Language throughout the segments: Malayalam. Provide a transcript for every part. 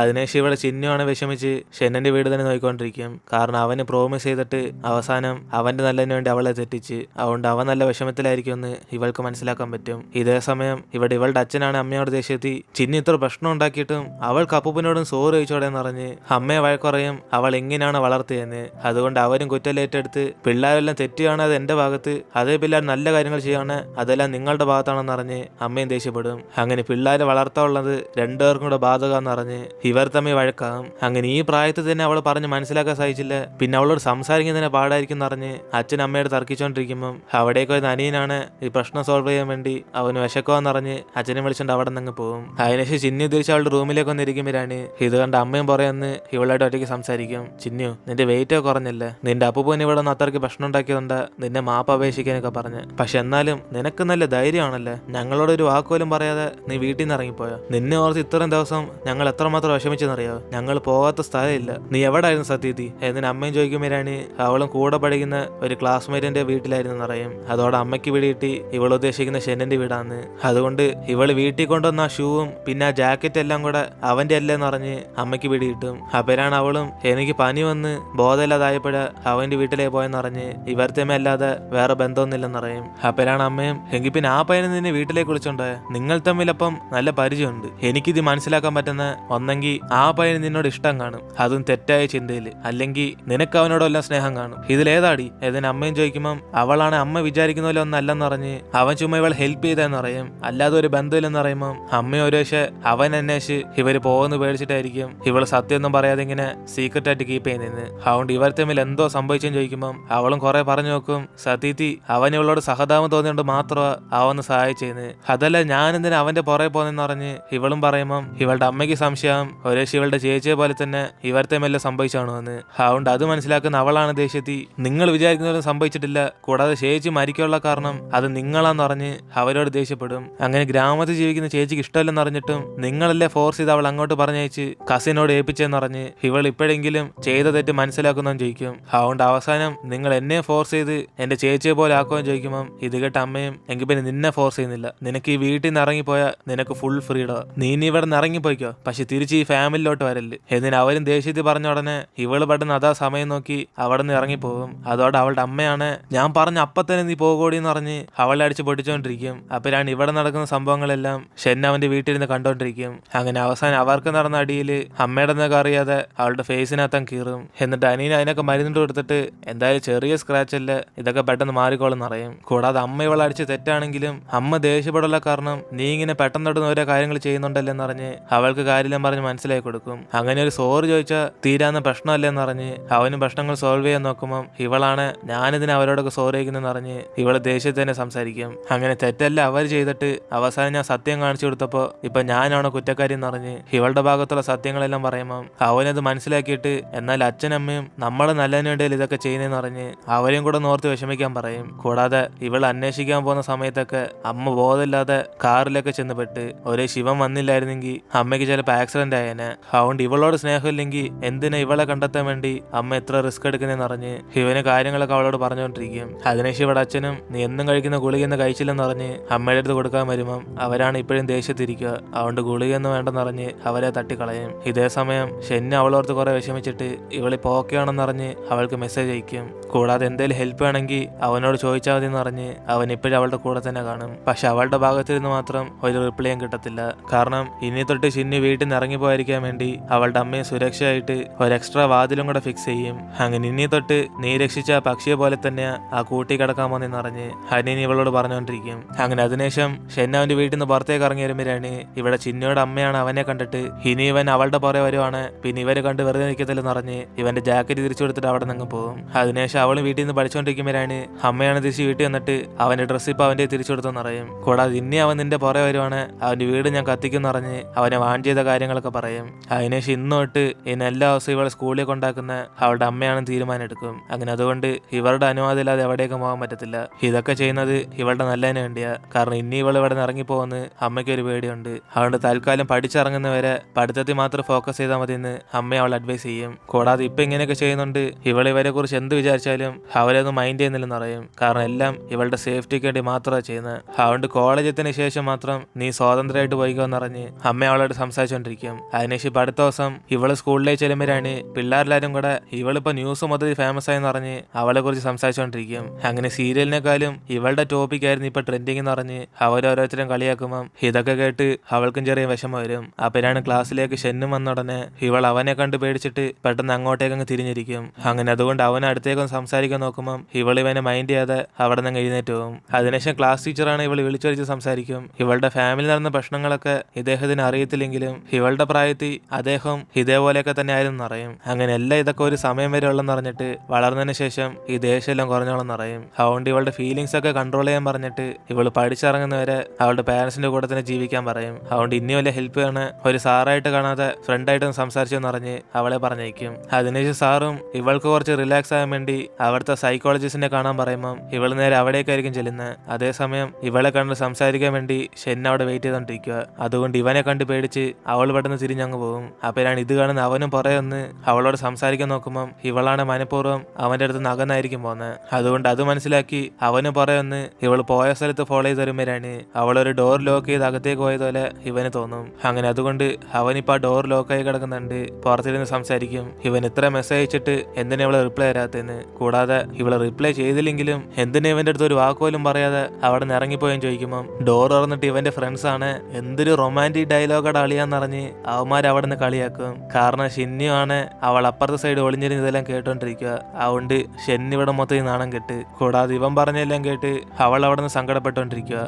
അതിനുശേഷം ഇവിടെ ചിന്നുവാണ് വിഷമിച്ച് ഷെന്നന്റെ വീട് തന്നെ നോക്കിക്കൊണ്ടിരിക്കും. കാരണം അവന് പ്രോമിസ് ചെയ്തിട്ട് അവസാനം അവന്റെ നല്ലതിന് വേണ്ടി അവളെ തെറ്റിച്ച്. അതുകൊണ്ട് അവൻ നല്ല വിഷമത്തിലായിരിക്കും എന്ന് ഇവൾക്ക് മനസ്സിലാക്കാൻ പറ്റും. ഇതേ സമയം ഇവിടെ ഇവളുടെ അച്ഛനാണ് അമ്മയോട് ദേഷ്യത്തി ചിന്നു ഇത്ര പ്രശ്നം ഉണ്ടാക്കിയിട്ടും അവൾക്ക് അപ്പൂപ്പനോടും സോറി ചോദിച്ചോടെന്ന് പറഞ്ഞ് അമ്മയെ വഴക്കുറയും അവൾ എങ്ങനെയാണ് വളർത്തിയെന്ന്. അതുകൊണ്ട് അവരും കുറ്റലേറ്റെടുത്ത് പിള്ളേരെല്ലാം തെറ്റുകയാണ് അത് എന്റെ ഭാഗത്ത്, അതേ പിള്ളേർ നല്ല കാര്യങ്ങൾ ചെയ്യാണ് അതെല്ലാം നിങ്ങളുടെ ഭാഗത്താണെന്ന് അറിഞ്ഞ് അമ്മയും ദേഷ്യപ്പെടും. അങ്ങനെ പിള്ളേരെ വളർത്താനുള്ളത് രണ്ടുപേർക്കും കൂടെ ബാധകമെന്ന് അറിഞ്ഞ് ഇവർ തമ്മിൽ വഴക്കാകും. അങ്ങനെ ഈ പ്രായത്തിൽ തന്നെ അവൾ പറഞ്ഞ് മനസ്സിലാക്കാൻ സാധിച്ചില്ല. പിന്നെ അവളോട് സംസാരിക്കുന്നതിനെ പാടായിരിക്കും എന്നറിഞ്ഞ് അച്ഛൻ അമ്മയോട് തർക്കിച്ചോണ്ടിരിക്കുമ്പോൾ അവിടേക്ക് ഒരു അനിയനാണ് ഈ പ്രശ്നം സോൾവ് ചെയ്യാൻ വേണ്ടി അവന് വിശക്കുവാന്നറിഞ്ഞ് അച്ഛനെ വിളിച്ചോണ്ട് അവിടെ നിന്ന് പോകും. അതിനുശേഷം ചിന്നു തിരിച്ച് അവളുടെ റൂമിലേക്ക് വന്നിരിക്കുമ്പോഴാണ് ഇത് കണ്ട് അമ്മയും പറയുമെന്ന് ഇവളായിട്ട് ഒറ്റയ്ക്ക് സംസാരിക്കും. ചിന്നു, നിന്റെ വെയിറ്റ് കുറഞ്ഞല്ലേ, നിന്റെ അപ്പൂപ്പൻ ഇവിടെ നിന്ന് അത്രയ്ക്ക് പ്രശ്നം ഉണ്ടാക്കിയതുകൊണ്ട് നിന്നെ മാപ്പ് അപേക്ഷിക്കാനൊക്കെ പറഞ്ഞ്. പക്ഷെ എന്നാലും നിനക്ക് നല്ല ധൈര്യമാണല്ലേ, ഞങ്ങളോട് ഒരു വാക്കുപോലും പറയാതെ നീ വീട്ടിൽ നിന്ന് ഇറങ്ങിപ്പോയോ. നിന്നെ ഓർത്ത് ഇത്രയും ദിവസം ഞങ്ങൾ എത്രമാത്രം വിഷമിച്ചെന്നറിയോ, ഞങ്ങൾ പോകാത്ത സ്ഥലമില്ല, നീ എവിടായിരുന്നു സത്യത്തി എന്നിന് അമ്മയും ചോദിക്കുമ്പോഴാണ് അവളും കൂടെ പഠിക്കുന്ന ഒരു ക്ലാസ്മേറ്റിന്റെ വീട്ടിലായിരുന്നു എന്നറിയും. അതോടെ അമ്മയ്ക്ക് പിടികിട്ടി ഇവൾ ഉദ്ദേശിക്കുന്ന ഷെന്നിന്റെ വീടാന്ന്. അതുകൊണ്ട് ഇവള് വീട്ടിൽ കൊണ്ടുവന്ന ആ ഷൂവും പിന്നെ ആ ജാക്കറ്റ് എല്ലാം കൂടെ അവന്റെ അല്ലേന്ന് പറഞ്ഞ് അമ്മയ്ക്ക് പിടികിട്ടും. അപ്പോഴാണ് അവളും എനിക്ക് പനി വന്ന് ബോധമില്ലാതായപ്പോഴ അവന്റെ വീട്ടിലേക്ക് പോയെന്നറിഞ്ഞ് ഇവർത്തമ്മ അല്ലാതെ വേറെ ബന്ധമൊന്നുമില്ലെന്നറിയും. അപ്പോഴാണ് അമ്മയും എങ്കിൽ പിന്നെ ആ പയ്യനെ നിന്നെ വീട്ടിലേക്ക് വിളിച്ചോണ്ട് നിങ്ങൾ തമ്മിലപ്പം നല്ല പരിചയമുണ്ട്, എനിക്കിത് മനസ്സിലാക്കാൻ പറ്റുന്ന ഒന്നെങ്കിൽ ആ പയ്യന് നിന്നോട് ഇഷ്ടം കാണും, അതും തെറ്റായ ചിന്തയില്, അല്ലെങ്കിൽ നിനക്ക് അവനോടെല്ലാം സ്നേഹം കാണും, ഇതിലേതാടി ഏതിന് അമ്മയും ചോദിക്കുമ്പം അവളാണ് അമ്മ വിചാരിക്കുന്ന പോലെ ഒന്നല്ലെന്ന് പറഞ്ഞ് അവൻ ചുമ്മാ ഇവൾ ഹെൽപ്പ് ചെയ്തെന്ന് പറയും, അല്ലാതെ ഒരു ബന്ധമില്ലെന്ന് പറയുമ്പം അമ്മ ഒരു പക്ഷേ അവൻ അന്വേഷിച്ച് ഇവര് പോകുന്ന പേടിച്ചിട്ടായിരിക്കും ഇവള് സത്യമൊന്നും പറയാതെ ഇങ്ങനെ സീക്രട്ട് ആയിട്ട് കീപ്പ് ചെയ്യുന്നതെന്ന്. അതുകൊണ്ട് ഇവർ തമ്മിൽ എന്തോ സംഭവിച്ചെന്ന് ചോദിക്കുമ്പം അവളും കുറെ പറഞ്ഞു നോക്കും, സത്യത്തി അവൻ ഇവളോട് സഹതാപം തോന്നിയോണ്ട് മാത്രമാ അവന്ന് സഹായിച്ചെന്ന്, അതല്ല ഞാൻ എന്തിനാ അവന്റെ പുറകെ പോന്നെന്ന് പറഞ്ഞ് ഇവളും പറയുമ്പം ഇവളുടെ അമ്മയ്ക്ക് സംശയം ഒരേ ഇവളുടെ ചേച്ചിയെ പോലെ തന്നെ ഇവരുടെ മെല്ലെ സംഭവിച്ചാണോ എന്ന്. അതുകൊണ്ട് അത് മനസ്സിലാക്കുന്ന അവളാണ് ദേഷ്യത്തി നിങ്ങൾ വിചാരിക്കുന്നതും സംഭവിച്ചിട്ടില്ല, കൂടാതെ ചേച്ചി മരിക്കാനുള്ള കാരണം അത് നിങ്ങളാന്ന് പറഞ്ഞ് അവരോട് ദേഷ്യപ്പെടും. അങ്ങനെ ഗ്രാമത്തിൽ ജീവിക്കുന്ന ചേച്ചിക്ക് ഇഷ്ടമല്ലെന്ന് അറിഞ്ഞിട്ടും നിങ്ങളല്ലേ ഫോഴ്സ് ചെയ്ത് അവൾ അങ്ങോട്ട് പറഞ്ഞയച്ച് കസിനോട് ഏൽപ്പിച്ചെന്ന് പറഞ്ഞ് ഇവൾ ഇപ്പോഴെങ്കിലും ചെയ്ത തെറ്റ് മനസ്സിലാക്കുന്നതെന്ന് ചോദിക്കും. അതുകൊണ്ട് അവസാനം നിങ്ങൾ എന്നെ ഫോഴ്സ് ചെയ്ത് എന്റെ ചേച്ചിയെ പോലെ ആക്കുമെന്ന് ചോദിക്കുമ്പം ഇത് കേട്ട അമ്മയും എങ്കിൽ പിന്നെ നിന്നെ ഫോഴ്സ് ചെയ്യുന്നില്ല, നിനക്ക് ഈ വീട്ടിൽ നിന്ന് ഇറങ്ങിപ്പോയാൽ നിനക്ക് ഫുൾ ഫ്രീഡം, നീ ഇനി ഇവിടെ നിന്ന് ഇറങ്ങിപ്പോയിക്കോ, പക്ഷെ തിരിച്ച് ഈ ഫാമിലിയിലോട്ട് വരല്ലേ. എന്നിന് അവരും ദേഷ്യത്തിൽ പറഞ്ഞ ഉടനെ ഇവള് പെട്ടെന്ന് അതാ സമയം നോക്കി അവിടെ നിന്ന് ഇറങ്ങിപ്പോകും. അതോടെ അവളുടെ അമ്മയാണ് ഞാൻ പറഞ്ഞ അപ്പത്തന്നെ നീ പോകോടി എന്ന് പറഞ്ഞ് അവളെ അടിച്ച് പൊട്ടിച്ചോണ്ടിരിക്കും. അപ്പോഴാണ് ഇവിടെ നടക്കുന്ന സംഭവങ്ങളെല്ലാം ഷെൻ അവന്റെ വീട്ടിലിരുന്ന് കണ്ടോണ്ടിരിക്കും. അങ്ങനെ അവസാനം അവർക്ക് നടന്ന അടിയില് അമ്മയുടെ എന്നൊക്കെ അറിയാതെ അവളുടെ ഫേസിനകത്തം കീറും. എന്നിട്ട് അനീന അതിനൊക്കെ മരുന്നിട്ട് കൊടുത്തിട്ട് എന്തായാലും ചെറിയ സ്ക്രാച്ച് അല്ല, ഇതൊക്കെ പെട്ടെന്ന് മാറിക്കോളെന്ന് അറിയും. കൂടാതെ അമ്മ ഇവളെ അടിച്ച് തെറ്റാണെങ്കിലും അമ്മ ദേഷ്യപ്പെടാനുള്ള കാരണം നീ ഇങ്ങനെ പെട്ടെന്ന് ഓരോ കാര്യങ്ങൾ ചെയ്യുന്നുണ്ടല്ലെന്ന് പറഞ്ഞ് അവൾക്ക് കാര്യം പറഞ്ഞ് മനസ്സിലാക്കി കൊടുക്കും. അങ്ങനെ ഒരു സോറി ചോദിച്ചാൽ തീരാവുന്ന പ്രശ്നമല്ലേന്ന് പറഞ്ഞ് അവനും പ്രശ്നങ്ങൾ സോൾവ് ചെയ്യാൻ നോക്കുമ്പോൾ ഇവളാണ് ഞാനിതിന് അവരോടൊക്കെ സോറി അയക്കുന്നെന്ന് പറഞ്ഞ് ഇവള് ദേഷ്യത്തിൽ തന്നെ സംസാരിക്കും. അങ്ങനെ തെറ്റല്ല അവർ ചെയ്തിട്ട് അവസാനം ഞാൻ സത്യം കാണിച്ചു കൊടുത്തപ്പോൾ ഇപ്പൊ ഞാനാണ് കുറ്റക്കാരി എന്ന് പറഞ്ഞ് ഇവളുടെ ഭാഗത്തുള്ള സത്യങ്ങളെല്ലാം പറയുമ്പോൾ അവനത് മനസ്സിലാക്കിയിട്ട് എന്നാൽ അച്ഛനമ്മയും നമ്മളെ നല്ലതിന് വേണ്ടിയിൽ ഇതൊക്കെ ചെയ്യുന്നതെന്ന് പറഞ്ഞ് അവരെയും കൂടെ നോർത്ത് വിഷമിക്കാൻ പറയും. കൂടാതെ ഇവൾ അന്വേഷിക്കാൻ പോകുന്ന സമയത്തൊക്കെ അമ്മ ബോധമില്ലാതെ കാറിലൊക്കെ ചെന്നപ്പെട്ട് ഒരേ ശിവൻ വന്നില്ലായിരുന്നെങ്കിൽ അമ്മയ്ക്ക് ചിലപ്പോൾ ആക്സിഡന്റ് ആയേനെ. അതുകൊണ്ട് ഇവളോട് സ്നേഹമില്ലെങ്കിൽ എന്തിനാ ഇവളെ കണ്ടെത്താൻ വേണ്ടി അമ്മ എത്ര റിസ്ക് എടുക്കുന്നതെന്ന് പറഞ്ഞ് ഇവന് കാര്യങ്ങളൊക്കെ അവളോട് പറഞ്ഞുകൊണ്ടിരിക്കും. അതിനുശേഷം ഇവിടെ അച്ഛനും നീ എന്നും കഴിക്കുന്ന ഗുളികയൊന്നും കഴിച്ചില്ലെന്ന് പറഞ്ഞ് അമ്മയുടെ അടുത്ത് കൊടുക്കാൻ വരുമ്പം അവരാണ് ഇപ്പോഴും ദേഷ്യത്തിരിക്കുക. അതുകൊണ്ട് ഗുളികയൊന്നും വേണ്ടെന്ന് പറഞ്ഞ് അവരെ തട്ടിക്കളയും. ഇതേ സമയം ഷെന്ന് അവളോർത്ത് കുറെ വിഷമിച്ചിട്ട് ഇവളിപ്പോ ഓക്കെ ആണെന്ന് പറഞ്ഞ് അവൾക്ക് മെസ്സേജ് അയക്കും. കൂടാതെ എന്തെങ്കിലും ഹെൽപ്പ് വേണമെങ്കിൽ അവനോട് ചോദിച്ചാൽ മതി എന്ന് പറഞ്ഞ് അവൻ ഇപ്പോഴും അവളുടെ കൂടെ തന്നെ കാണും. പക്ഷെ അവളുടെ ഭാഗത്തിരുന്ന് മാത്രം ഒരു റിപ്ലൈയും കിട്ടത്തില്ല. കാരണം ഇനി തൊട്ട് ഷിന്നു വീട്ടിൽ നിന്ന് ഇറങ്ങിപ്പോയിരിക്കാൻ വേണ്ടി അവളുടെ അമ്മയെ സുരക്ഷയായിട്ട് ഒരു എക്സ്ട്രാ വാതിലും കൂടെ ഫിക്സ് ചെയ്യും. അങ്ങനെ ഇനി തൊട്ട് നീ രക്ഷിച്ച ആ പക്ഷിയെ പോലെ തന്നെ ആ കൂട്ടി കിടക്കാൻ പോന്നെന്ന് പറഞ്ഞ് ഹനീൻ ഇവളോട് പറഞ്ഞുകൊണ്ടിരിക്കും. അങ്ങനെ അതിനുശേഷം ഷെന്ന അവന്റെ വീട്ടിൽ നിന്ന് പുറത്തേക്ക് ഇറങ്ങി വരുമ്പോഴാണ് ഇവിടെ ചിന്നയുടെ അമ്മയാണ് അവനെ കണ്ടിട്ട് ഇനി ഇവൻ അവളുടെ പുറകെ വരുവാണ്, പിന്നെ ഇവരെ കണ്ട് വെറുതെ നിൽക്കത്തില്ലെന്ന് പറഞ്ഞ് ഇവന്റെ ജാക്കറ്റ് തിരിച്ചു കൊടുത്തിട്ട് അവിടെ നിന്ന് പോകും. അതിനുശേഷം അവള് വീട്ടിൽ നിന്ന് പഠിച്ചുകൊണ്ടിരിക്കുമ്പോഴാണ് അമ്മയാണ് തിരിച്ച് വീട്ടിൽ വന്നിട്ട് അവന്റെ ഡ്രസ്സ് ഇപ്പൊ അവന്റെ തിരിച്ചു കൊടുത്തെന്ന് പറയും. കൂടാതെ ഇനി അവൻ നിന്റെ പുറകെ വരുവാണ്, അവന്റെ വീട് ഞാൻ കത്തിക്കും പറഞ്ഞ് അവനെ വാൺ ചെയ്ത കാര്യങ്ങളൊക്കെ പറയും. അതിനുശേഷം ഇന്ന് തൊട്ട് ഇന്ന് എല്ലാ ദിവസവും ഇവളെ സ്കൂളിൽ കൊണ്ടാക്കുന്ന അവളുടെ അമ്മയാണെന്ന് തീരുമാനം എടുക്കും. അങ്ങനെ അതുകൊണ്ട് ഇവരുടെ അനുവാദം ഇല്ലാതെ എവിടേക്കും പോകാൻ പറ്റത്തില്ല. ഇതൊക്കെ ചെയ്യുന്നത് ഇവളുടെ നല്ലതിന് വേണ്ടിയാ. കാരണം ഇനി ഇവൾ ഇവിടെ നിന്ന് ഇറങ്ങിപ്പോകുന്ന അമ്മയ്ക്ക് ഒരു പേടിയുണ്ട്. അതുകൊണ്ട് തൽക്കാലം പഠിച്ചിറങ്ങുന്നവരെ പഠിത്തത്തിൽ മാത്രം ഫോക്കസ് ചെയ്താൽ മതി എന്ന് അമ്മ അവൾ അഡ്വൈസ് ചെയ്യും. കൂടാതെ ഇപ്പൊ ഇങ്ങനെയൊക്കെ ചെയ്യുന്നുണ്ട് ഇവരെ കുറിച്ച് എന്ത് വിചാരിച്ചാലും അവരൊന്നും മൈൻഡ് ചെയ്യുന്നില്ലെന്ന് പറയും. കാരണം എല്ലാം ഇവളുടെ സേഫ്റ്റിക്ക് വേണ്ടി മാത്രമാണ് ചെയ്യുന്നത്. അതുകൊണ്ട് കോളേജത്തിന് ശേഷം മാത്രം നീ സ്വാതന്ത്ര്യമായിട്ട് പോയിക്കോന്ന് പറഞ്ഞ് അമ്മ അവളോട് സംസാരിച്ചുകൊണ്ടിരിക്കും. അതിനുശേഷം ഇപ്പൊ അടുത്ത ദിവസം ഇവള് സ്കൂളിലേക്ക് ചെല്ലുമ്പോഴാണ് പിള്ളേരെല്ലാരും കൂടെ ഇവളിപ്പോ ന്യൂസ് മൊത്തത്തിൽ ഫേമസ് ആയെന്ന് പറഞ്ഞ് അവളെ കുറിച്ച് സംസാരിച്ചുകൊണ്ടിരിക്കും. അങ്ങനെ സീരിയലിനെക്കാളും ഇവളുടെ ടോപ്പിക് ആയിരുന്നു ഇപ്പൊ ട്രെൻഡിങ് എന്ന് പറഞ്ഞ് അവരോരോരുത്തരും കളിയാക്കുമ്പം ഇതൊക്കെ കേട്ട് അവൾക്കും ചെറിയ വിഷമം വരും. അപ്പോഴാണ് ക്ലാസ്സിലേക്ക് ഷെന്നും വന്നുടനെ ഇവൾ അവനെ കണ്ട് പേടിച്ചിട്ട് പെട്ടെന്ന് അങ്ങോട്ടേക്കങ്ങ് തിരിഞ്ഞിരിക്കും. അങ്ങനെ അതുകൊണ്ട് അവൻ അടുത്തേക്കൊന്ന് സംസാരിക്കാൻ നോക്കുമ്പം ഇവനെ മൈൻഡ് ചെയ്യാതെ അവിടെ നിന്ന് എഴുന്നേറ്റ് പോകും. അതിനുശേഷം ക്ലാസ് ടീച്ചറാണ് ഇവൾ വിളിച്ചൊരിച്ച് സംസാരിക്കും. ഇവളുടെ ഫാമിലി നടന്ന പ്രശ്നങ്ങളൊക്കെ ഇദ്ദേഹത്തിന് അറിയത്തില്ലെങ്കിലും ഇവളുടെ പ്രായത്തിൽ അദ്ദേഹം ഇതേപോലെയൊക്കെ തന്നെ ആയിരുന്നു അറിയും. അങ്ങനെ എല്ലാം ഇതൊക്കെ ഒരു സമയം വരെ ഉള്ളെന്ന് പറഞ്ഞിട്ട് വളർന്നതിന് ശേഷം ഈ ദേഷ്യമെല്ലാം കുറഞ്ഞോളെന്ന് അറിയും. അതുകൊണ്ട് ഇവളുടെ ഫീലിങ്സ് ഒക്കെ കൺട്രോൾ ചെയ്യാൻ പറഞ്ഞിട്ട് ഇവള് പഠിച്ചിറങ്ങുന്നവരെ അവളുടെ പാരന്റ്സിന്റെ കൂടെ തന്നെ ജീവിക്കാൻ പറയും. അതുകൊണ്ട് ഇനി വലിയ ഹെൽപ്പ് ആണ് ഒരു സാറായിട്ട് കാണാതെ ഫ്രണ്ടായിട്ടൊന്ന് സംസാരിച്ചെന്ന് പറഞ്ഞ് അവളെ പറഞ്ഞേക്കും. അതിനുശേഷം സാറും ഇവൾക്ക് കുറച്ച് റിലാക്സ് ആകാൻ വേണ്ടി അവിടുത്തെ സൈക്കോളജിസ്റ്റിനെ കാണാൻ പറയുമ്പം ഇവൾ നേരെ അവിടേക്കായിരിക്കും ചെല്ലുന്നത്. അതേസമയം ഇവളെ കണ്ട് സംസാരിക്കാൻ വേണ്ടി ഷെൻ അവിടെ വെയിറ്റ് ചെയ്തോണ്ടിരിക്കുക. അതുകൊണ്ട് ഇവനെ കണ്ട് പേടിച്ച് അവൾ പെട്ടെന്ന് തിരിഞ്ഞങ്ങ് പോകും. അപ്പോഴാണ് ഇത് കാണുന്ന അവനും പുറകെ ഒന്ന് അവളോട് സംസാരിക്കാൻ നോക്കുമ്പം ഇവളാണ് മനഃപൂർവ്വം അവന്റെ അടുത്ത് നഗന്നായിരിക്കും പോകുന്നത്. അതുകൊണ്ട് അത് മനസ്സിലാക്കി അവന് പുറകെ ഒന്ന് ഇവൾ പോയ സ്ഥലത്ത് ഫോളോ ചെയ്ത് വരുമ്പോഴാണ് അവളൊരു ഡോർ ലോക്ക് ചെയ്ത് അകത്തേക്ക് പോയതുപോലെ ഇവന് തോന്നും. അങ്ങനെ അതുകൊണ്ട് അവനിപ്പോ ആ ഡോർ ലോക്കായി കിടക്കുന്നുണ്ട് പുറത്തിരുന്ന് സംസാരിക്കും. ഇവൻ ഇത്ര മെസ്സേജ് അയച്ചിട്ട് എന്തിനാ ഇവളെ റിപ്ലൈ തരാത്തതെന്ന്. കൂടാതെ ഇവളെ റിപ്ലൈ ചെയ്തില്ലെങ്കിലും എന്തിനാ ഇവന്റെ അടുത്ത് ഒരു വാക്കുപോലും പറയാതെ അവിടെ നിന്ന് ഇറങ്ങിപ്പോയെന്ന് ചോദിക്കുമ്പം ഡോർ തുറന്നിട്ട് ഇവന്റെ ഫ്രണ്ട്സ് ആണ് എന്തൊരു റൊമാൻറ്റിക് ഡയലോഗാണ് അളിയാന്നറിഞ്ഞ് അവന്മാർ അവിടെ നിന്ന് കളിയാക്കും. കാരണം ഷിന്നു ആണ് അവൾ അപ്പുറത്തെ സൈഡ് ഒളിഞ്ഞിരുന്ന് ഇതെല്ലാം കേട്ടോണ്ടിരിക്കുക. അതുകൊണ്ട് ഷെൻ ഇവിടെ മൊത്തം നാണം കെട്ട്. കൂടാതെ ഇവൻ പറഞ്ഞെല്ലാം കേട്ട് അവൾ അവിടെ നിന്ന് സങ്കടപ്പെട്ടുകൊണ്ടിരിക്കുക.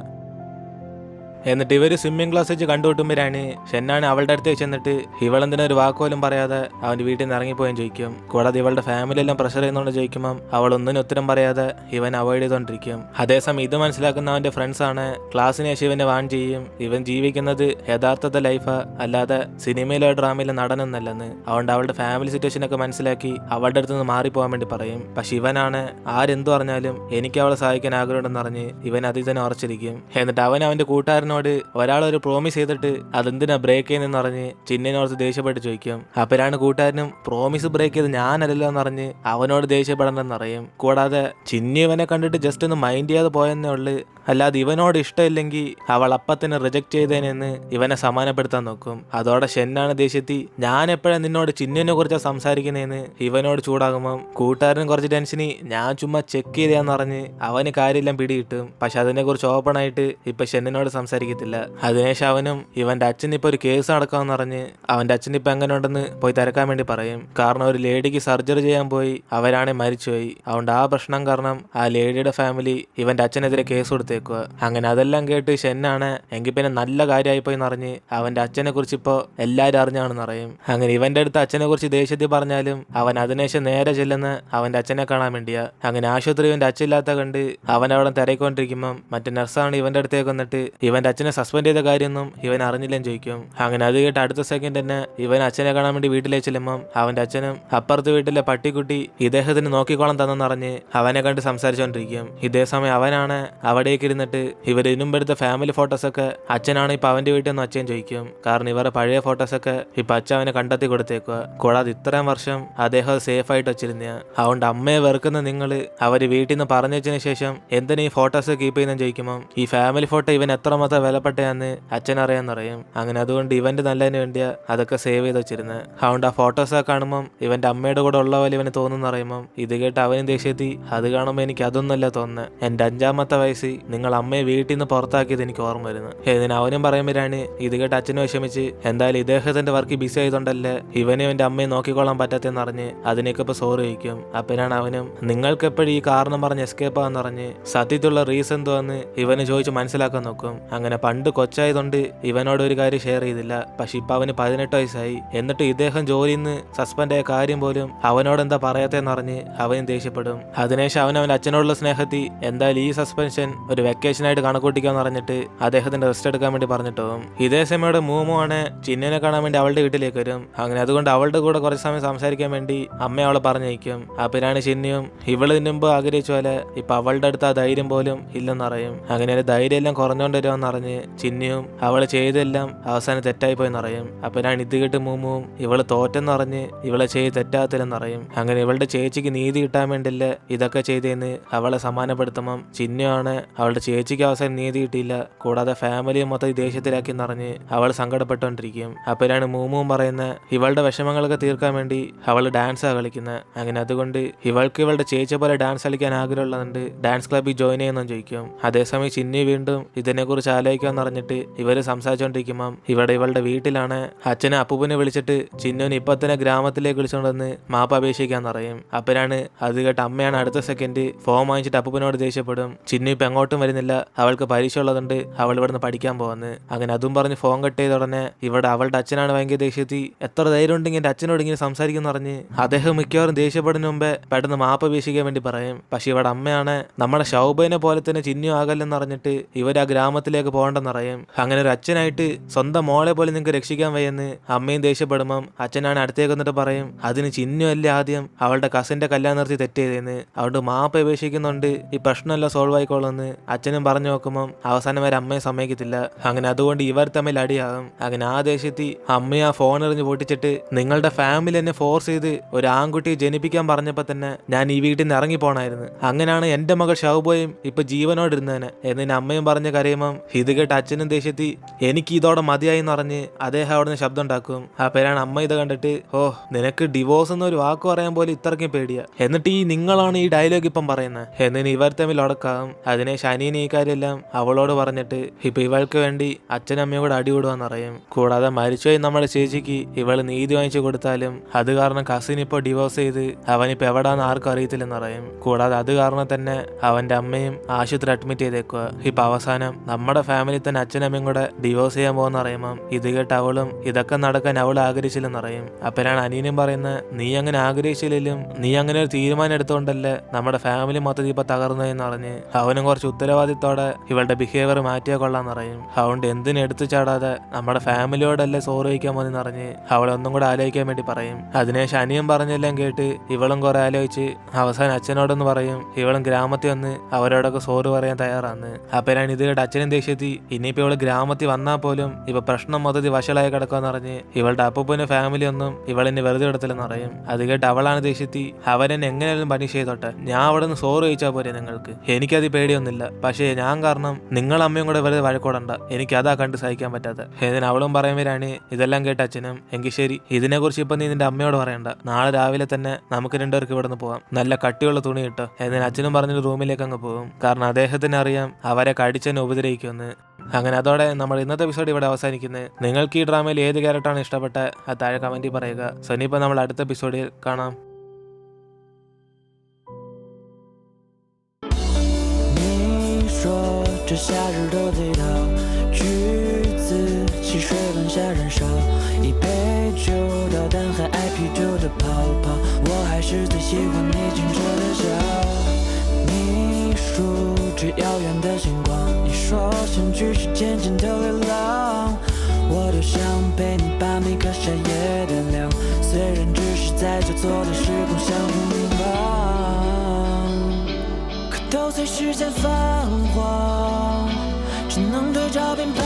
എന്നിട്ട് ഇവര് സ്വിമ്മിംഗ് ക്ലാസ് വെച്ച് കണ്ടുകിട്ടുമ്പോഴാണ് ഷെന്നാണ് അവളുടെ അടുത്തേക്ക് ചെന്നിട്ട് ഇവളെന്തിനാ ഒരു വാക്കുപോലും പറയാതെ അവന്റെ വീട്ടിൽ നിന്ന് ഇറങ്ങിപ്പോയെന്ന് ചോദിക്കും. കൂടാതെ ഇവളുടെ ഫാമിലി എല്ലാം പ്രഷർ ചെയ്യുന്നോണ്ട് ചോദിക്കുമ്പം അവൾ ഒന്നിനും ഉത്തരം പറയാതെ ഇവൻ അവോയ്ഡ് ചെയ്തോണ്ടിരിക്കും. അതേസമയം ഇത് മനസ്സിലാക്കുന്ന അവന്റെ ഫ്രണ്ട്സ് ആണ് ക്ലാസ്സിന് ശേഷം ഇവനെ വാൺ ചെയ്യും. ഇവൻ ജീവിക്കുന്നത് യഥാർത്ഥത്തെ ലൈഫാ, അല്ലാതെ സിനിമയിലോ ഡ്രാമയിലോ നടനൊന്നല്ലെന്ന്. അതുകൊണ്ട് അവളുടെ ഫാമിലി സിറ്റുവേഷൻ ഒക്കെ മനസ്സിലാക്കി അവളുടെ അടുത്ത് നിന്ന് മാറിപ്പോകാൻ വേണ്ടി പറയും. പക്ഷെ ഇവനാണ് ആരെന്തു പറഞ്ഞാലും എനിക്ക് അവളെ സഹായിക്കാൻ ആഗ്രഹമുണ്ടെന്ന് പറഞ്ഞ് ഇവൻ അതിൽ തന്നെ ഉറച്ചിരിക്കും. എന്നിട്ട് അവന്റെ കൂട്ടുകാരനോട് ഒരാളൊരു പ്രോമിസ് ചെയ്തിട്ട് അതെന്തിനാ ബ്രേക്ക് ചെയ്യുന്നതെന്ന് പറഞ്ഞ് ചിന്നിനോർത്ത് ദേഷ്യപ്പെട്ട് ചോദിക്കും. അപ്പോഴാണ് കൂട്ടുകാരനും പ്രോമിസ് ബ്രേക്ക് ചെയ്ത് ഞാനല്ലല്ലോ എന്ന് പറഞ്ഞ് അവനോട് ദേഷ്യപ്പെടണമെന്ന് അറിയും. കൂടാതെ ചിന്നി ഇവനെ കണ്ടിട്ട് ജസ്റ്റ് ഒന്ന് മൈൻഡ് ചെയ്യാതെ പോയെന്നേ ഉള്ളു, അല്ലാതെ ഇവനോട് ഇഷ്ടമില്ലെങ്കിൽ അവൾ അപ്പത്തന്നെ റിജക്ട് ചെയ്തേനെന്ന് ഇവനെ സമാനപ്പെടുത്താൻ നോക്കും. അതോടെ ഷെന്നാണ് ദേഷ്യത്തി ഞാൻ എപ്പോഴാണ് നിന്നോട് ചിന്നിനെ കുറിച്ചാ സംസാരിക്കുന്നതെന്ന് ഇവനോട് ചൂടാകുമ്പം കൂട്ടുകാരനും കുറച്ച് ടെൻഷനി ഞാൻ ചുമ്മാ ചെക്ക് ചെയ്താന്ന് പറഞ്ഞ് അവന് കാര്യമെല്ലാം പിടികിട്ടും. പക്ഷെ അതിനെ കുറിച്ച് ഓപ്പൺ ആയിട്ട് ഇപ്പൊ ഷെന്നിനോട് സംസാരിക്കത്തില്ല. അതിനുശേഷം അവനും ഇവന്റെ അച്ഛൻ ഇപ്പൊ ഒരു കേസ് നടക്കാമെന്ന് പറഞ്ഞ് അവന്റെ അച്ഛൻ ഇപ്പൊ എങ്ങനെ ഉണ്ടെന്ന് പോയി തിരക്കാൻ വേണ്ടി പറയും. കാരണം ഒരു ലേഡിക്ക് സർജറി ചെയ്യാൻ പോയി അവരാണെ മരിച്ചുപോയി. അതുകൊണ്ട് ആ പ്രശ്നം കാരണം ആ ലേഡിയുടെ ഫാമിലി ഇവന്റെ അച്ഛനെതിരെ കേസ് കൊടുത്തേക്കുക. അങ്ങനെ അതെല്ലാം കേട്ട് ഷെന്നാണ് എങ്കിൽ പിന്നെ നല്ല കാര്യമായി പോയി എന്നറിഞ്ഞ് അവന്റെ അച്ഛനെ കുറിച്ച് ഇപ്പോ എല്ലാരും അറിഞ്ഞാണെന്ന് അറിയും. അങ്ങനെ ഇവന്റെ അടുത്ത് അച്ഛനെ കുറിച്ച് ദേഷ്യത്തിൽ പറഞ്ഞാലും അവൻ അതിനുശേഷം നേരെ ചെല്ലുന്ന അവന്റെ അച്ഛനെ കാണാൻ വേണ്ടിയാ. അങ്ങനെ ആശുപത്രി ഇവന്റെ അച്ഛനില്ലാത്ത കണ്ട് അവൻ അവിടെ തിരക്കൊണ്ടിരിക്കുമ്പം മറ്റേ നഴ്സാണ് ഇവന്റെ അടുത്തേക്ക് വന്നിട്ട് ഇവന്റെ അച്ഛനെ സസ്പെൻഡ് ചെയ്ത കാര്യമൊന്നും ഇവൻ അറിഞ്ഞില്ലെന്ന് ചോദിക്കും. അങ്ങനെ അത് കേട്ട് അടുത്ത സെക്കൻഡ് തന്നെ ഇവൻ അച്ഛനെ കാണാൻ വേണ്ടി വീട്ടിലേക്ക് ചെല്ലുമ്പം അവന്റെ അച്ഛനും അപ്പുറത്ത് വീട്ടിലെ പട്ടിക്കുട്ടി ഇദ്ദേഹത്തിന് നോക്കിക്കോളം തന്നെന്നറിഞ്ഞ് അവനെ കണ്ട് സംസാരിച്ചുകൊണ്ടിരിക്കും. ഇതേ സമയം അവനാണ് അവിടേക്ക് ഇരുന്നിട്ട് ഇവർ ഇതിനുമ്പെടുത്ത ഫാമിലി ഫോട്ടോസൊക്കെ അച്ഛനാണ് ഇപ്പൊ അവന്റെ വീട്ടിൽ നിന്ന് അച്ഛൻ ചോദിക്കും. കാരണം ഇവരുടെ പഴയ ഫോട്ടോസൊക്കെ ഇപ്പൊ അച്ഛൻ അവനെ കണ്ടെത്തി കൊടുത്തേക്കുക. കൂടാതെ ഇത്രയും വർഷം അദ്ദേഹം സേഫ് ആയിട്ട് വെച്ചിരുന്ന. അതുകൊണ്ട് അമ്മയെ വെറുക്കുന്ന നിങ്ങള് അവര് വീട്ടിൽ നിന്ന് പറഞ്ഞു വെച്ചതിന് ശേഷം എന്തിനാ ഈ ഫോട്ടോസ് കീപ്പ് ചെയ്യുന്ന ചോദിക്കുമ്പോൾ ഈ ഫാമിലി ഫോട്ടോ ഇവൻ എത്രമാത്രം വിലപ്പെട്ടയാന്ന് അച്ഛൻ അറിയാന്നറിയും. അങ്ങനെ അതുകൊണ്ട് ഇവന്റെ നല്ലതിന് വേണ്ടിയാ അതൊക്കെ സേവ് ചെയ്ത് വെച്ചിരുന്നത്. അതുകൊണ്ട് ആ ഫോട്ടോസൊക്കെ കാണുമ്പം ഇവന്റെ അമ്മയുടെ കൂടെ ഉള്ള പോലെ ഇവന് തോന്നുന്ന അറിയുമ്പം ഇത് കേട്ട് അവനും ദേഷ്യത്തി അത് കാണുമ്പോൾ എനിക്ക് അതൊന്നല്ല തോന്നുന്നത്. എന്റെ 5ാമത്തെ വയസ്സിൽ നിങ്ങൾ അമ്മയെ വീട്ടിൽ നിന്ന് പുറത്താക്കിയത് എനിക്ക് ഓർമ്മ വരുന്നു. ഇതിന് അവനും പറയുമ്പോഴാണ് ഇത് കേട്ട് അച്ഛനും വിഷമിച്ച് എന്തായാലും ഇദ്ദേഹത്തിന്റെ വർക്ക് ബിസി ആയതുകൊണ്ടല്ലേ ഇവനും എന്റെ അമ്മയെ നോക്കിക്കൊള്ളാൻ പറ്റാത്തെന്ന് അറിഞ്ഞ് അതിനൊക്കെ ഇപ്പൊ സോറി ചോദിക്കും. അപ്പനാണ് അവനും നിങ്ങൾക്ക് എപ്പോഴും ഈ കാരണം പറഞ്ഞ് എസ്കേപ്പ് ആന്ന് പറഞ്ഞ് സത്യത്തിലുള്ള റീസൺ എന്തുവന്ന് ഇവന് ചോദിച്ച് മനസ്സിലാക്കാൻ നോക്കും. അങ്ങനെ പണ്ട് കൊച്ചായതുകൊണ്ട് ഇവനോട് ഒരു കാര്യം ഷെയർ ചെയ്തില്ല. പക്ഷെ ഇപ്പൊ അവന് 18 വയസ്സായി. എന്നിട്ട് ഇദ്ദേഹം ജോലിയിൽ നിന്ന് സസ്പെൻഡ് ആയ കാര്യം പോലും അവനോട് എന്താ പറയാത്തേന്ന് അറിഞ്ഞ് അവനും ദേഷ്യപ്പെടും. അതിനുശേഷം അവന്റെ അച്ഛനോടുള്ള സ്നേഹത്തിൽ എന്തായാലും ഈ സസ്പെൻഷൻ ഒരു വെക്കേഷനായിട്ട് കണക്കൂട്ടിക്കാന്ന് പറഞ്ഞിട്ട് അദ്ദേഹത്തിന്റെ റെസ്റ്റ് എടുക്കാൻ വേണ്ടി പറഞ്ഞിട്ട് പോകും. ഇതേ സമയത്ത് മൂമു ആണ് ചിന്നുവിനെ കാണാൻ വേണ്ടി അവളുടെ വീട്ടിലേക്ക് വരും. അങ്ങനെ അതുകൊണ്ട് അവളുടെ കൂടെ കുറച്ച് സമയം സംസാരിക്കാൻ വേണ്ടി അമ്മ അവളെ പറഞ്ഞയക്കും. അപ്പിനാണ് ചിന്നുവും ഇവള് മുമ്പ് ആഗ്രഹിച്ച പോലെ ഇപ്പൊ അവളുടെ അടുത്ത് ആ ധൈര്യം പോലും ഇല്ലെന്നറിയും. അങ്ങനെ ഒരു ധൈര്യം എല്ലാം കുറഞ്ഞോണ്ട് വരുമെന്ന് അറിഞ്ഞ് ചിന്നുവും അവള് ചെയ്തെല്ലാം അവസാനം തെറ്റായി പോയെന്നറിയും. അപ്പിനാണ് ഇത് കേട്ട് മൂമുവും ഇവള് തോറ്റെന്നറിഞ്ഞ് ഇവളെ ചെയ്ത് തെറ്റാത്തില്ലെന്നറിയും. അങ്ങനെ ഇവളുടെ ചേച്ചിക്ക് നീതി കിട്ടാൻ വേണ്ടില്ല ഇതൊക്കെ ചെയ്തേന്ന് അവളെ സമാനപ്പെടുത്തുമ്പം ചിന്നുവാണ് അവളുടെ ചേച്ചിക്ക് അവസാനം നീതി കിട്ടിയില്ല, കൂടാതെ ഫാമിലിയും മൊത്തം ദേഷ്യത്തിലാക്കി എന്നറിഞ്ഞ് അവൾ സങ്കടപ്പെട്ടുകൊണ്ടിരിക്കും. അപ്പോഴാണ് മൂമുവും പറയുന്നത് ഇവളുടെ വിഷമങ്ങളൊക്കെ തീർക്കാൻ വേണ്ടി അവൾ ഡാൻസാ കളിക്കുന്നത്. അങ്ങനെ അതുകൊണ്ട് ഇവൾക്ക് ഇവളുടെ ചേച്ചിയെ പോലെ ഡാൻസ് കളിക്കാൻ ആഗ്രഹമുള്ളതുകൊണ്ട് ഡാൻസ് ക്ലബ്ബിൽ ജോയിൻ ചെയ്യുമെന്നും ചോദിക്കും. അതേസമയം ചിന്നു വീണ്ടും ഇതിനെക്കുറിച്ച് ആലോചിക്കാന്ന് പറഞ്ഞിട്ട് ഇവര് സംസാരിച്ചുകൊണ്ടിരിക്കുമ്പം ഇവളുടെ വീട്ടിലാണ് അച്ഛനെ അപ്പൂപ്പനെ വിളിച്ചിട്ട് ചിന്നുവിന് ഇപ്പൊ തന്നെ ഗ്രാമത്തിലേക്ക് വിളിച്ചുകൊണ്ടുവന്ന് മാപ്പ് അപേക്ഷിക്കാന്ന് പറയും. അപ്പനാണ് അത് കേട്ട് അമ്മയാണ് അടുത്ത സെക്കൻഡ് ഫോം വാങ്ങിച്ചിട്ട് അപ്പൂപ്പനോട് ദേഷ്യപ്പെടും. ചിന്നു ഇപ്പൊ എങ്ങോട്ടും വരുന്നില്ല, അവൾക്ക് പരീക്ഷ ഉള്ളതുകൊണ്ട് അവൾ ഇവിടുന്ന് പഠിക്കാൻ പോകുന്നു. അങ്ങനെ അതും പറഞ്ഞ് ഫോൺ കട്ട് ചെയ്ത ഉടനെ ഇവിടെ അവളുടെ അച്ഛനാണ് ഭയങ്കര ദേഷ്യത്തിൽ എത്ര ധൈര്യം ഉണ്ടെങ്കിൽ എന്റെ അച്ഛനോട് ഇങ്ങനെ സംസാരിക്കുന്ന പറഞ്ഞ് അദ്ദേഹം മിക്കവാറും ദേഷ്യപ്പെടുന്ന മുമ്പേ പെട്ടെന്ന് മാപ്പ് അപേക്ഷിക്കാൻ വേണ്ടി പറയും. പക്ഷെ ഇവിടെ അമ്മയാണ് നമ്മുടെ ശൗബനെ പോലെ തന്നെ ചിന്നു ആകല്ലെന്ന് അറിഞ്ഞിട്ട് ഇവർ ആ ഗ്രാമത്തിലേക്ക് പോകണ്ടെന്നറിയും. അങ്ങനെ ഒരു അച്ഛനായിട്ട് സ്വന്തം മോളെ പോലെ നിങ്ങൾക്ക് രക്ഷിക്കാൻ വയ്യെന്ന് അമ്മയും ദേഷ്യപ്പെടുമ്പം അച്ഛനാണ് അടുത്തേക്ക് വന്നിട്ട് പറയും അതിന് ചിന്നു അല്ലേ ആദ്യം അവളുടെ കസിന്റെ കല്യാണം നിർത്തി തെറ്റ് ചെയ്തേന്ന്, അതുകൊണ്ട് മാപ്പ് അപേക്ഷിക്കുന്നുണ്ട് ഈ പ്രശ്നമെല്ലാം സോൾവ് ആയിക്കോളെന്ന് അച്ഛനും പറഞ്ഞു നോക്കുമ്പം അവസാനം വരെ അമ്മയെ സമ്മതിക്കത്തില്ല. അങ്ങനെ അതുകൊണ്ട് ഇവർ തമ്മിൽ അടിയാകും. അങ്ങനെ ആ ദേശത്തിൽ അമ്മയെ ആ ഫോൺ എറിഞ്ഞ് പൊട്ടിച്ചിട്ട് നിങ്ങളുടെ ഫാമിലി എന്നെ ഫോഴ്സ് ചെയ്ത് ഒരു ആൺകുട്ടിയെ ജനിപ്പിക്കാൻ പറഞ്ഞപ്പോ തന്നെ ഞാൻ ഈ വീട്ടിൽ നിന്ന് ഇറങ്ങി പോണായിരുന്നു. അങ്ങനെയാണ് എന്റെ മകൾ ഷൗബോയും ഇപ്പൊ ജീവനോടിരുന്നേനെ എന്നിന് അമ്മയും പറഞ്ഞ കരയുമ്പം ഇത് കേട്ട് അച്ഛനും ദേഷ്യത്തിൽ എനിക്ക് ഇതോടെ മതിയായി എന്ന് പറഞ്ഞ് അദ്ദേഹം അവിടെ നിന്ന് ശബ്ദം ഉണ്ടാക്കും. ആ പേരാണ് അമ്മ ഇത് കണ്ടിട്ട് ഓ നിനക്ക് ഡിവോഴ്സ് എന്നൊരു വാക്ക് പറയാൻ പോലെ ഇത്രയ്ക്കും പേടിയാ, എന്നിട്ട് ഈ നിങ്ങളാണ് ഈ ഡയലോഗ് ഇപ്പം പറയുന്നത് എന്നിന് ഇവർ തമ്മിൽ ഉടക്കാവും. അതിനെ ശനീന് ഈ കാര്യമെല്ലാം അവളോട് പറഞ്ഞിട്ട് ഇപ്പൊ ഇവൾക്ക് വേണ്ടി അച്ഛനമ്മയും കൂടെ അടികൂടുവാന്നറിയും. കൂടാതെ മരിച്ചുപോയി നമ്മുടെ ചേച്ചിക്ക് ഇവള് നീതി വാങ്ങിച്ചു കൊടുത്താലും അത് കാരണം കസിൻ ഇപ്പൊ ഡിവോഴ്സ് ചെയ്ത് അവനിപ്പോ എവിടാന്ന് ആർക്കും അറിയത്തില്ലെന്നറിയും. കൂടാതെ അത് കാരണം തന്നെ അവന്റെ അമ്മയും ആശുപത്രി അഡ്മിറ്റ് ചെയ്തേക്കുക. ഇപ്പൊ അവസാനം നമ്മുടെ ഫാമിലി തന്നെ അച്ഛനമ്മയും കൂടെ ഡിവോഴ്സ് ചെയ്യാൻ പോകുന്ന അറിയുമ്പം ഇത് കേട്ട് അവളും ഇതൊക്കെ നടക്കാൻ അവൾ ആഗ്രഹിച്ചില്ലെന്നറിയും. അപ്പനാണ് അനിയനും പറയുന്നത് നീ അങ്ങനെ ആഗ്രഹിച്ചില്ലെങ്കിലും നീ അങ്ങനെ ഒരു തീരുമാനം എടുത്തുകൊണ്ടല്ലേ നമ്മുടെ ഫാമിലി മൊത്തത്തിൽ ഇപ്പൊ തകർന്നതെന്ന് പറഞ്ഞ് അവനും കുറച്ച് ഉത്തരവാദിത്തോടെ ഇവളുടെ ബിഹേവിയർ മാറ്റിയാൽ കൊള്ളാന്നറിയും. അതുകൊണ്ട് എന്തിനും എടുത്തു ചാടാതെ നമ്മുടെ ഫാമിലിയോടല്ലേ സോറി വയ്ക്കാൻ മതി എന്നറിഞ്ഞ് അവളെ ഒന്നും കൂടെ ആലോചിക്കാൻ വേണ്ടി പറയും. അതിനുശേഷം അനിയൻ പറഞ്ഞെല്ലാം കേട്ട് ഇവളും കുറെ ആലോചിച്ച് അവസാനം അച്ഛനോടൊന്ന് പറയും ഇവളും ഗ്രാമത്തിൽ വന്ന് അവരോടൊക്കെ സോറി പറയാൻ തയ്യാറാന്ന്. അപ്പനാണ് ഇത് കേട്ട് അച്ഛനും ദേഷ്യത്തി ഇനിയിപ്പോ ഇവള് ഗ്രാമത്തിൽ വന്നാൽ പോലും ഇപ്പൊ പ്രശ്നം മൊത്തത്തിൽ വഷളായി കിടക്കുമെന്ന് അറിഞ്ഞ് ഇവളുടെ അപ്പൂപ്പനും ഫാമിലി ഒന്നും ഇവളെന്നെ വെറുതെ എടുത്തില്ലെന്ന് അറിയും. അത് കേട്ട് അവളാണ് ദേഷ്യത്തി അവരെന്നെ എങ്ങനെയാലും പണിഷ് ചെയ്തോട്ടെ, ഞാൻ അവിടെ നിന്ന് സോറി ചോദിച്ചാൽ പോരെ നിങ്ങൾക്ക്, എനിക്കത് പേടിയൊന്നുമില്ല, പക്ഷേ ഞാൻ കാരണം നിങ്ങൾ അമ്മയും കൂടെ വെറുതെ വഴക്കോടണ്ട, എനിക്ക് അതാ കണ്ട് സഹിക്കാൻ പറ്റാത്ത. ഇതിന് അവളും പറയുമ്പോഴാണ് ഇതെല്ലാം കേട്ട അച്ഛനും എങ്കിൽ ശരി ഇതിനെക്കുറിച്ച് ഇപ്പൊ നീ നിന്റെ അമ്മയോട് പറയണ്ട, നാളെ രാവിലെ തന്നെ നമുക്ക് രണ്ടുപേർക്ക് ഇവിടെ നിന്ന് പോവാം, നല്ല കട്ടിയുള്ള തുണി കിട്ടോ. എന്നിന് അച്ഛനും പറഞ്ഞൊരു റൂമിലേക്ക് അങ്ങ് പോകും. കാരണം അദ്ദേഹത്തിന് അറിയാം അവരെ കടിച്ചെന്നെ ഉപദ്രവിക്കുമെന്ന്. അങ്ങനെ അതോടെ നമ്മൾ ഇന്നത്തെ എപ്പിസോഡ് ഇവിടെ അവസാനിക്കുന്നത്. നിങ്ങൾക്ക് ഈ ഡ്രാമയിൽ ഏത് ക്യാരക്ടറാണ് ഇഷ്ടപ്പെട്ട അത് താഴെ കമന്റിൽ പറയുക. സോ ഇനിയിപ്പോൾ നമ്മൾ അടുത്ത എപ്പിസോഡിൽ കാണാം. 这夏日的味道，橘子汽水往下燃烧，一杯酒到但还爱啤酒的泡泡，我还是最喜欢你清澈的笑。你数着遥远的星光，你说相聚是渐渐的流浪，我都想陪你把每个夏夜点亮，虽然只是在交错的时空相互凝望，可都随时间泛黄，只能对照片。